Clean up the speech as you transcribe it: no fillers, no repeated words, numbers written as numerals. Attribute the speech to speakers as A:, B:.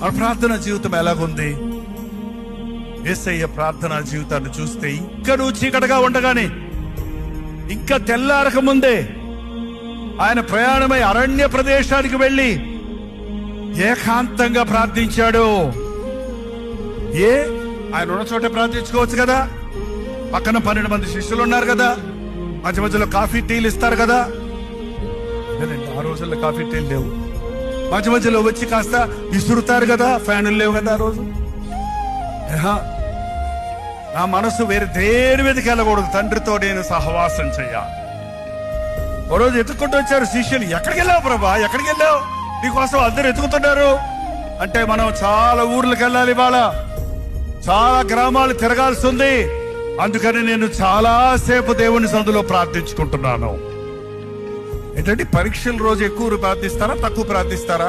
A: మన ప్రార్థన జీవితం ఎలాగుంది? యేసయ్య ప్రార్థనా జీవితాన్ని చూస్తే ఇంకా నువ్వు చీకటిగా ఉండగానే, ఇంకా తెల్లారక ముందే ఆయన ప్రయాణమై అరణ్య ప్రదేశానికి వెళ్ళి ఏకాంతంగా ప్రార్థించాడు. ఆయన ఉన్న చోట ప్రార్థించుకోవచ్చు కదా. పక్కన 12 మంది శిష్యులు ఉన్నారు కదా, మధ్య మధ్యలో కాఫీ టీలు ఇస్తారు కదా. ఆ రోజుల్లో కాఫీ టీలు లేవు. మధ్య మధ్యలో వచ్చి కాస్త విసురుతారు కదా, ఫ్యానులు లేవు కదా ఆ రోజు. నా మనసు వేరే దేని మీదకి వెళ్ళకూడదు, తండ్రితో నేను సహవాసం చెయ్యాలి. ఓ రోజు ఎత్తుకుంటూ వచ్చారు శిష్యులు. ఎక్కడికి వెళ్ళావు ప్రభా, ఎక్కడికి వెళ్ళావు? నీకోసం అందరు ఎత్తుకుతున్నారు. అంటే మనం చాలా ఊర్లకు వెళ్ళాలి, ఇవాళ చాలా గ్రామాలు తిరగాల్సి ఉంది. అందుకని నేను చాలా సేపు దేవుని సందులో ప్రార్థించుకుంటున్నాను. ఏంటంటే పరీక్షల రోజు ఎక్కువ ప్రార్థిస్తారా, తక్కువ ప్రార్థిస్తారా?